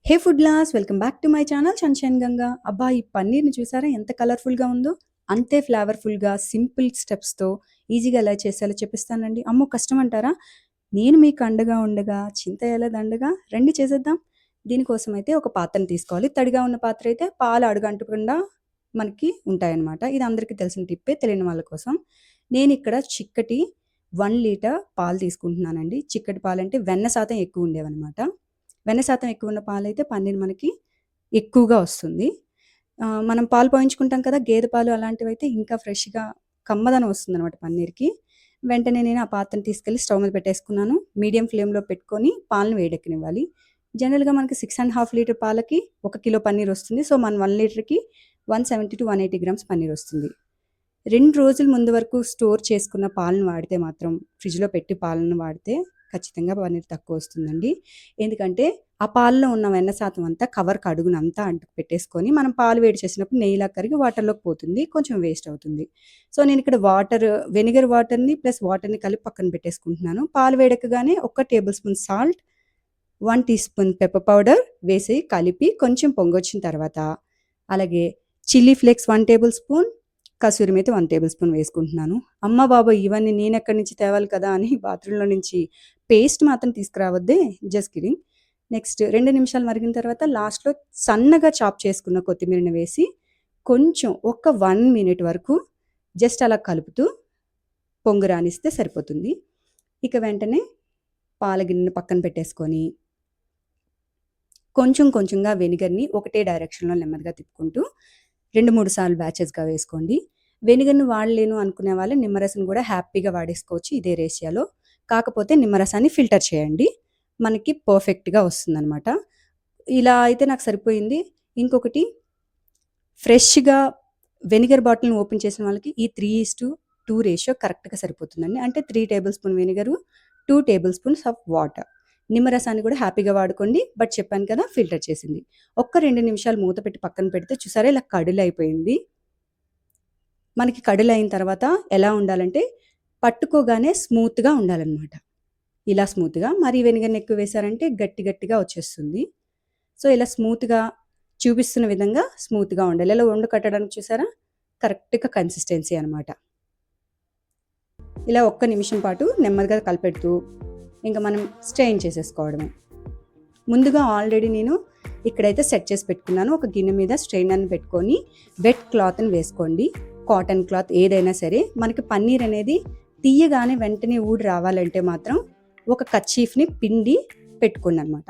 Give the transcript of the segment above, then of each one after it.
Hey food lovers welcome back to my channel sunshine Ganga. అబ్బా! ఈ పన్నీర్‌ని చూసారా ఎంత కలర్‌ఫుల్‌గా ఉందో? అంతే ఫ్లేవర్‌ఫుల్‌గా సింపుల్ స్టెప్స్‌తో ఈజీగా ఎలా చేసేయాలో చెప్పిస్తానండి. అమ్మో! కష్టం అంటారా? నేను మీకు అండగా ఉండగా చింత ఎలా దండగా రండి చేసేద్దాం. దీనికోసం అయితే ఒక పాత్రను తీసుకోవాలి. తడిగా ఉన్న పాత్ర అయితే పాలు అడుగంటకుండా మనకి ఉంటాయన్నమాట. ఇది అందరికీ తెలిసిన టిప్పే తెలియని వాళ్ళ కోసం. నేనిక్కడ చిక్కటి 1 లీటర్ పాలు తీసుకుంటున్నానండి. చిక్కటి పాలంటే వెన్న శాతం ఎక్కువ ఉండేవన్నమాట. వెన్న శాతం ఎక్కువున్న పాలైతే పన్నీర్ మనకి ఎక్కువగా వస్తుంది. మనం పాలు పోయించుకుంటాం కదా! గేదె పాలు అలాంటివైతే ఇంకా ఫ్రెష్‌గా కమ్మదనం వస్తుందనమాట పన్నీర్‌కి. వెంటనే నేను ఆ పాత్రను తీసుకెళ్ళి స్టవ్ మీద పెట్టేసుకున్నాను. మీడియం ఫ్లేమ్‌లో పెట్టుకొని పాలను వేడెక్కనివ్వాలి. జనరల్‌గా మనకి 6½ లీటర్ పాలకి 1 కిలో పన్నీర్ వస్తుంది. సో, మన 1 లీటర్‌కి 170-180 గ్రామ్స్ పన్నీర్ వస్తుంది. 2 రోజుల ముందు వరకు స్టోర్ చేసుకున్న పాలను వాడితే మాత్రం ఫ్రిడ్జ్‌లో పెట్టి పాలను వాడితే ఖచ్చితంగా పన్నీర్ తక్కువొస్తుందండి. ఎందుకంటే, ఆ పాలలో ఉన్న వెన్న శాతం అంతా కవర్‌కి అడుగునంతా అంటుకు పెట్టేసుకొని, మనం పాలు వేడి చేసినప్పుడు నెయ్యిలా కరిగి వాటర్‌లోకి పోతుంది. కొంచెం వేస్ట్ అవుతుంది. సో, నేనిక్కడ వెనిగర్ వాటర్‌ని ప్లస్ వాటర్‌ని కలిపి పక్కన పెట్టేసుకుంటున్నాను. పాలు వేడెక్కగానే ఒక tablespoon salt, 1 teaspoon pepper powder వేసి కలిపి కొంచెం పొంగొచ్చిన తర్వాత, అలాగే chilli flakes 1 tablespoon, kasuri methi 1 tablespoon వేసుకుంటున్నాను. అమ్మ బాబోయ్! ఇవన్నీ నేనెక్కడి నుంచి తేవాలి కదా! అని బాత్రూమ్‌లో నుంచి పేస్ట్ మాత్రం తీసుకురావద్దే. Just kidding. నెక్స్ట్ 2 నిమిషాలు మరిగిన తర్వాత లాస్ట్‌లో సన్నగా చాప్ చేసుకున్న కొత్తిమీరని వేసి కొంచెం ఒక 1 మినిట్ వరకు జస్ట్ అలా కలుపుతూ పొంగు రానిస్తే సరిపోతుంది. ఇక వెంటనే పాల గిన్నెని పక్కన పెట్టేసుకొని కొంచెం కొంచెంగా వెనిగర్‌ని ఒకటే డైరెక్షన్‌లో నెమ్మదిగా తిప్పుకుంటూ 2, 3 సార్లు బ్యాచెస్‌గా వేసుకోండి. వెనిగర్‌ని వాడలేను అనుకునే వాళ్ళు నిమ్మరసం కూడా హ్యాపీగా వాడేసుకోవచ్చు ఇదే రేషియోలో. కాకపోతే నిమ్మరసాన్ని ఫిల్టర్ చేయండి. మనకి పర్ఫెక్ట్‌గా వస్తుందనమాట. ఇలా అయితే నాకు సరిపోయింది. ఇంకొకటి ఫ్రెష్‌గా వెనిగర్ బాటిల్‌ని ఓపెన్ చేసిన వాళ్ళకి ఈ 3:2 రేషియో కరెక్ట్‌గా సరిపోతుందండి. అంటే 3 table spoon vinegar, 2 table spoons of water. నిమ్మరసాన్ని కూడా హ్యాపీగా వాడుకోండి. బట్ చెప్పాను కదా! ఫిల్టర్ చేసింది. ఒక్క 2 నిమిషాలు మూత పెట్టి పక్కన పెడితే చూసారా ఇలా కడులయిపోయింది. మనకి కడులయిన తర్వాత ఎలా ఉండాలంటే పట్టుకోగానే స్మూత్‌గా ఉండాలనమాట. ఇలా స్మూత్‌గా. మరి వెనిగర్‌ని ఎక్కువ వేశారంటే గట్టి గట్టిగా వచ్చేస్తుంది. సో, ఇలా స్మూత్‌గా చూపిస్తున్న విధంగా స్మూత్‌గా ఉండాలి. ఇలా ఉండ కట్టడానికి చూసారా? కరెక్ట్‌గా కన్సిస్టెన్సీ అనమాట. ఇలా ఒక్క నిమిషం పాటు నెమ్మదిగా కలిపెడుతూ ఇంక మనం స్ట్రెయిన్ చేసేసుకోవడమే. ముందుగా ఆల్రెడీ నేను ఇక్కడైతే సెట్ చేసి పెట్టుకున్నాను. ఒక గిన్నె మీద స్ట్రెయినర్‌ని పెట్టుకొని వెట్ క్లాత్‌ని వేసుకోండి. కాటన్ క్లాత్ ఏదైనా సరే. మనకి పన్నీర్ అనేది తీయగానే వెంటనే ఊడి రావాలంటే మాత్రం ఒక కర్చీఫ్‌ని పిండి పెట్టుకోండనమాట.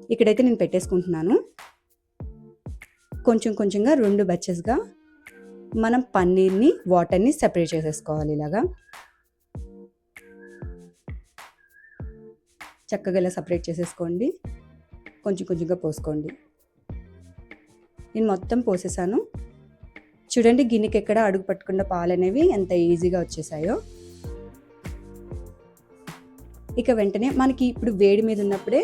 ఇక్కడైతే నేను పెట్టేసుకుంటున్నాను. కొంచెం కొంచెంగా 2 బ్యాచెస్‌గా మనం పన్నీర్‌ని, వాటర్‌ని సెపరేట్ చేసేసుకోవాలి ఇలాగా. చక్కగా ఇలా సెపరేట్ చేసేసుకోండి. కొంచెం కొంచెంగా పోసుకోండి. నేను మొత్తం పోసేసాను. చూడండి గిన్నెకెక్కడ అడుగు పట్టకుండా పాలనేవి ఎంత ఈజీగా వచ్చేసాయో. ఇక వెంటనే మనకి ఇప్పుడు వేడి మీద ఉన్నప్పుడే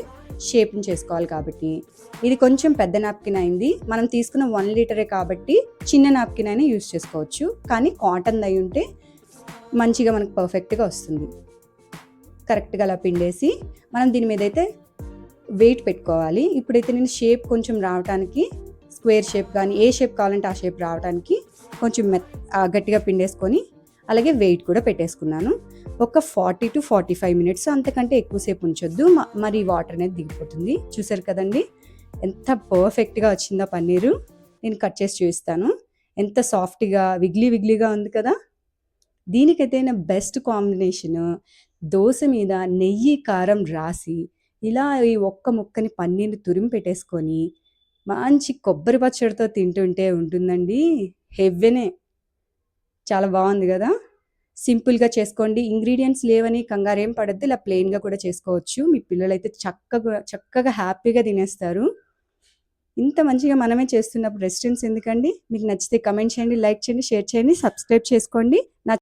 షేప్‌ని చేసుకోవాలి కాబట్టి, ఇది కొంచెం పెద్ద నాప్కిన్ అయింది. మనం తీసుకున్న 1 లీటరే కాబట్టి చిన్న నాప్కిన్ అయినా యూజ్ చేసుకోవచ్చు. కానీ కాటన్‌ది అయి ఉంటే మంచిగా మనకు పర్ఫెక్ట్‌గా వస్తుంది. కరెక్ట్‌గా అలా పిండేసి మనం దీని మీదైతే వెయిట్ పెట్టుకోవాలి. ఇప్పుడైతే నేను షేప్ కొంచెం రావటానికి స్క్వేర్ షేప్ కానీ ఏ షేప్ కావాలంటే ఆ షేప్ రావడానికి కొంచెం గట్టిగా పిండేసుకొని అలాగే వెయిట్ కూడా పెట్టేసుకున్నాను. ఒక 40-45 మినిట్స్ అంతకంటే ఎక్కువసేపు ఉంచొద్దు. మరి వాటర్ అనేది దిగిపోతుంది. చూసారు కదండీ! ఎంత పర్ఫెక్ట్‌గా వచ్చిందో పన్నీరు. నేను కట్ చేసి చూపిస్తాను. ఎంత సాఫ్ట్‌గా విగ్లీగా ఉంది కదా! దీనికైతే నా బెస్ట్ కాంబినేషను దోస మీద నెయ్యి, కారం రాసి ఇలా ఈ ఒక్క ముక్కని పన్నీర్‌ని తురిమి పెట్టేసుకొని మంచి కొబ్బరి పచ్చడితో తింటుంటే ఉంటుందండి. హెవెనే. చాలా బావుంది గదా! సింపుల్‌గా చేసుకోండి. ఇంగ్రీడియెంట్స్ లేవని కంగారేం పడొద్దు. ఇలా ప్లెయిన్‌గా కూడా చేసుకోవచ్చు. మీ పిల్లలైతే చక్కగా హ్యాపీగా తినేస్తారు. ఇంత మంచిగా మనమే చేస్తున్నప్పుడు రెస్టారెంట్స్ ఎందుకండి? మీకు నచ్చితే కామెంట్ చేయండి, లైక్ చేయండి, షేర్ చేయండి, సబ్స్క్రైబ్ చేసుకోండి. నా